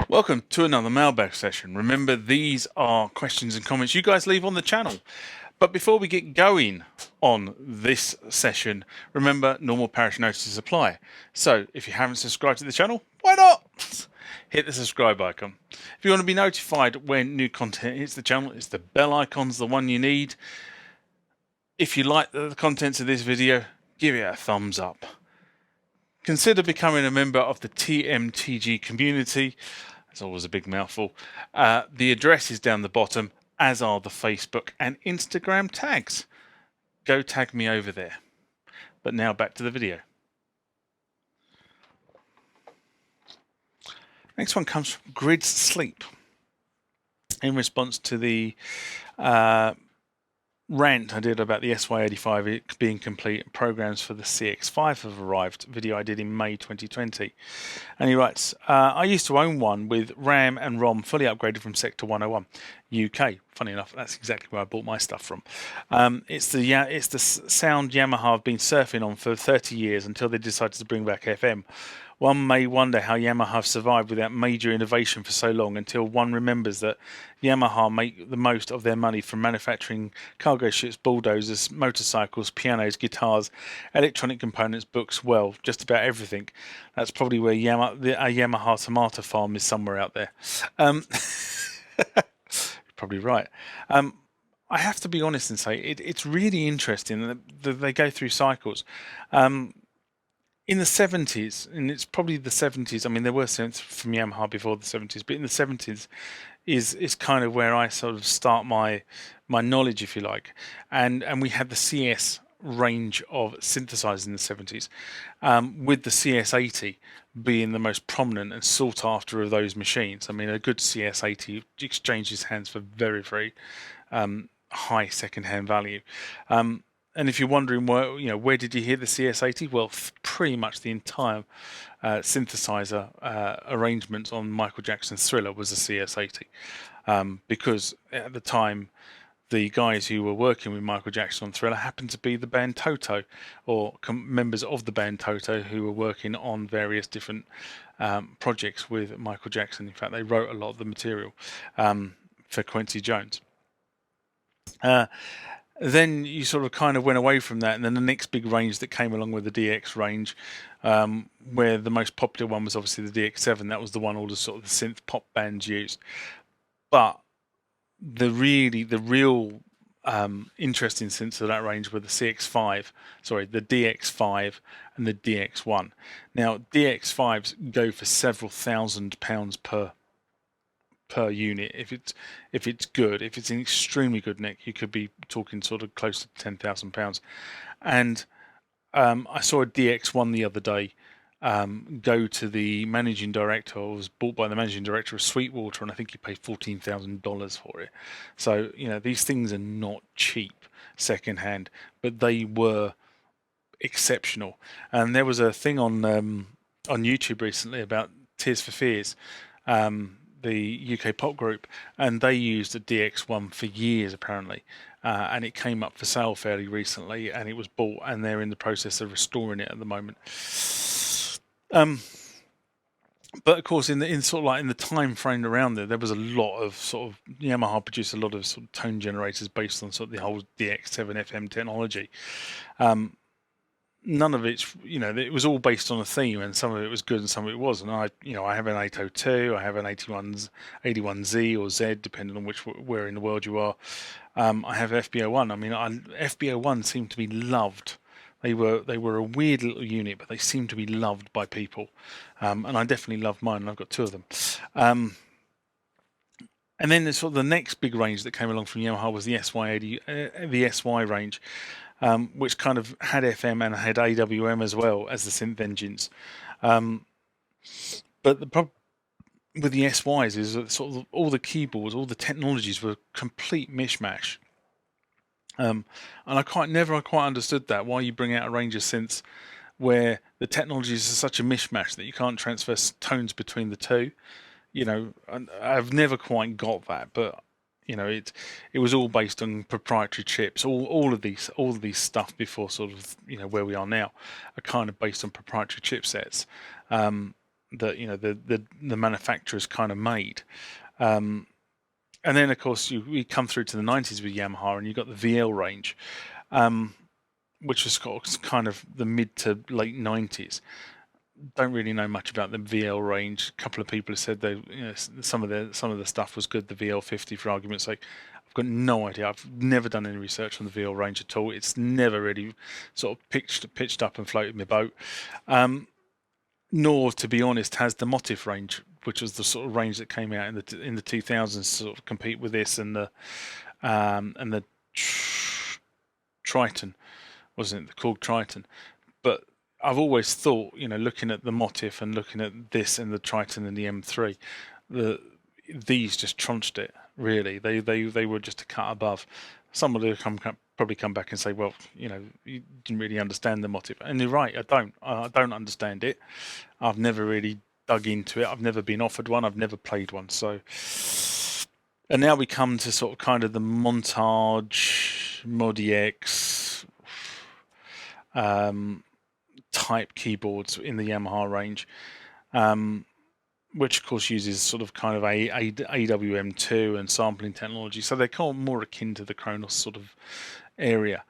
Welcome to another mailbag session. Remember, these are questions and comments you guys leave on the channel. But before we get going on this session, remember, normal parish notices apply. So if you haven't subscribed to the channel, why not? Hit the subscribe icon. If you want to be notified when new content hits the channel, it's the bell icon's the one you need. If you like the contents of this video, give it a thumbs up. Consider becoming a member of the TMTG community. It's always a big mouthful. The address is down the bottom, as are the Facebook and Instagram tags. Go tag me over there. But now back to the video. Next one comes from Grid's Sleep. In response to the rant I did about the SY85 being complete, programs for the CX5 have arrived, video I did in May 2020. And he writes, I used to own one with RAM and ROM fully upgraded from Sector 101, UK. Funny enough, that's exactly where I bought my stuff from. It's the sound Yamaha have been surfing on for 30 years until they decided to bring back FM. One may wonder how Yamaha have survived without major innovation for so long, until one remembers that Yamaha make the most of their money from manufacturing cargo ships, bulldozers, motorcycles, pianos, guitars, electronic components, books, well, just about everything. That's probably where a Yamaha tomato farm is somewhere out there. Probably right. I have to be honest and say it's really interesting that they go through cycles. In the 70s, and it's probably the 70s, I mean, there were synths from Yamaha before the 70s, but in the 70s is kind of where I sort of start my knowledge, if you like. And we had the CS range of synthesizers in the 70s, with the CS80 being the most prominent and sought after of those machines. I mean, a good CS80 exchanges hands for very, very high second-hand value. And if you're wondering where did you hear the CS80? Well, pretty much the entire synthesizer arrangements on Michael Jackson's Thriller was a CS80, because at the time the guys who were working with Michael Jackson on Thriller happened to be the band Toto, or members of the band Toto who were working on various different projects with Michael Jackson. In fact, they wrote a lot of the material for Quincy Jones. Then you sort of kind of went away from that, and then the next big range that came along with the DX range, where the most popular one was obviously the DX7. That was the one all the sort of the synth pop bands used. But the real interesting synths of that range were the the DX5 and the DX1. Now DX5s go for several £1,000s per unit. If it's good, if it's an extremely good neck, you could be talking sort of close to £10,000. And I saw a DX1 the other day go to the managing director, or was bought by the managing director of Sweetwater, and I think he paid $14,000 for it. So these things are not cheap secondhand, but they were exceptional. And there was a thing on YouTube recently about Tears for Fears, the UK pop group, and they used a DX1 for years apparently, and it came up for sale fairly recently, and it was bought, and they're in the process of restoring it at the moment. But of course, in the time frame around there was a lot of sort of Yamaha produced a lot of sort of tone generators based on sort of the whole DX7 FM technology. None of it's, it was all based on a theme, and some of it was good and some of it wasn't. I have an 802, I have an 81Z or Z, depending on where in the world you are. I have FB01. I mean, FB01 seemed to be loved. They were a weird little unit, but they seemed to be loved by people, and I definitely loved mine. And I've got two of them. And then the next big range that came along from Yamaha was the SY80, the SY range. Which kind of had FM and had AWM as well as the synth engines. But the problem with the SYs is that sort of all the keyboards, all the technologies were complete mishmash. And I never quite understood that, why you bring out a range of synths where the technologies are such a mishmash that you can't transfer tones between the two. I've never quite got that, but it was all based on proprietary chips. All of these stuff before sort of where we are now are kind of based on proprietary chipsets. that the manufacturers kind of made. And then of course we come through to the 90s with Yamaha, and you got the VL range, which was kind of the mid to late 90s. Don't really know much about the VL range. A couple of people have said some of the stuff was good. The VL50, for argument's sake. I've got no idea. I've never done any research on the VL range at all. It's never really sort of pitched up and floated my boat. Nor, to be honest, has the Motif range, which was the sort of range that came out in the 2000s, sort of compete with this and the Triton, wasn't it? The Korg Triton. But I've always thought, looking at the Motif and looking at this and the Triton and the M3, these just trunched it. Really, they were just a cut above. Somebody will probably come back and say, well, you didn't really understand the Motif, and you're right. I don't understand it. I've never really dug into it. I've never been offered one. I've never played one. So, and now we come to sort of kind of the Montage, Mod-EX type keyboards in the Yamaha range, which of course uses sort of kind of AWM2 and sampling technology. So they're kind of more akin to the Kronos sort of area.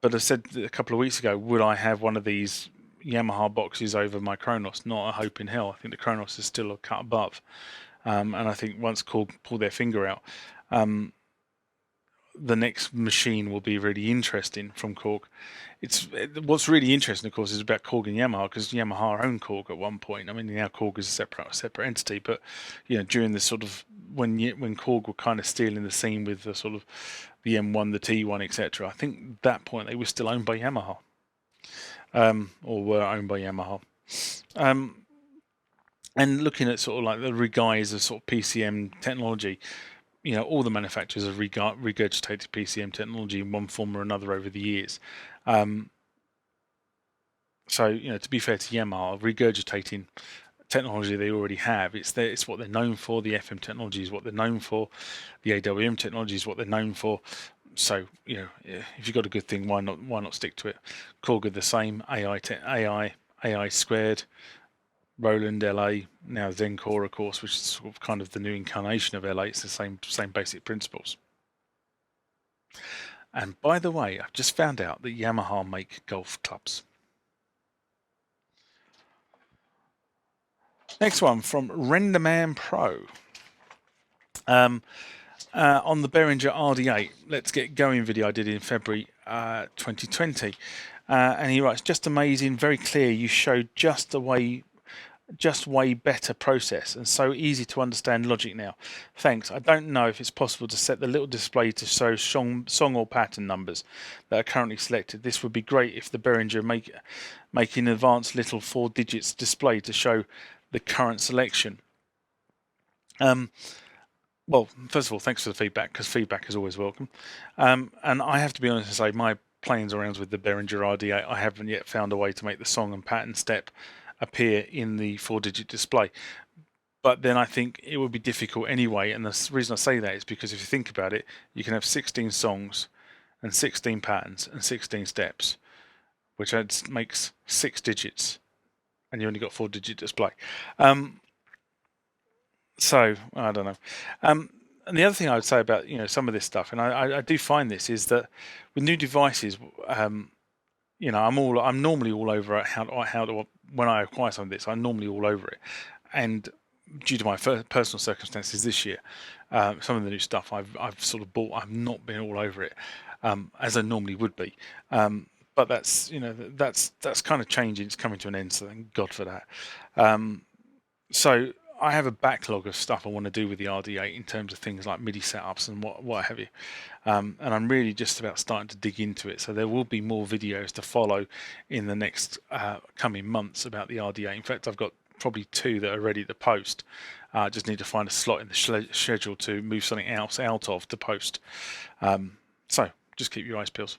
But I said a couple of weeks ago, would I have one of these Yamaha boxes over my Kronos? Not a hope in hell. I think the Kronos is still a cut above. And I think once Korg pull their finger out, the next machine will be really interesting from Korg. What's really interesting, of course, is about Korg and Yamaha, because Yamaha owned Korg at one point. I mean, now Korg is a separate entity, but during the sort of when Korg were kind of stealing the scene with the sort of the M1, the T1, etc. I think at that point they were still owned by Yamaha, or were owned by Yamaha. And looking at sort of like the reguise of sort of PCM technology, all the manufacturers have regurgitated PCM technology in one form or another over the years. So, to be fair to Yamaha, regurgitating technology they already have, it's what they're known for. The FM technology is what they're known for. The AWM technology is what they're known for. So, if you've got a good thing, why not stick to it? Korg are the same. AI squared. Roland LA, now Zencore, of course, which is sort of kind of the new incarnation of LA. It's the same basic principles. And by the way, I've just found out that Yamaha make golf clubs. Next one from Renderman Pro. On the Behringer RD8, Let's Get Going video I did in February 2020. And he writes, just amazing, very clear. You showed just way better process and so easy to understand logic now. Thanks. I don't know if it's possible to set the little display to show song or pattern numbers that are currently selected. This would be great if the Behringer make an advanced little 4 digits display to show the current selection. Well, first of all, thanks for the feedback, because feedback is always welcome. And I have to be honest and say, my playings around with the Behringer RD8, I haven't yet found a way to make the song and pattern step appear in the 4-digit display. But then I think it would be difficult anyway, and the reason I say that is because if you think about it, you can have 16 songs and 16 patterns and 16 steps, which makes 6 digits, and you only got 4-digit display. So I don't know. And the other thing I would say about some of this stuff, and I do find this, is that with new devices, I'm normally all over it. When I acquire some of this, I'm normally all over it. And due to my personal circumstances this year, some of the new stuff I've sort of bought, I've not been all over it as I normally would be. But that's kind of changing. It's coming to an end, so thank God for that. So I have a backlog of stuff I want to do with the RD8 in terms of things like MIDI setups and what have you. And I'm really just about starting to dig into it. So there will be more videos to follow in the next coming months about the RD8. In fact, I've got probably 2 that are ready to post. I just need to find a slot in the schedule to move something else out of to post. So just keep your eyes peeled.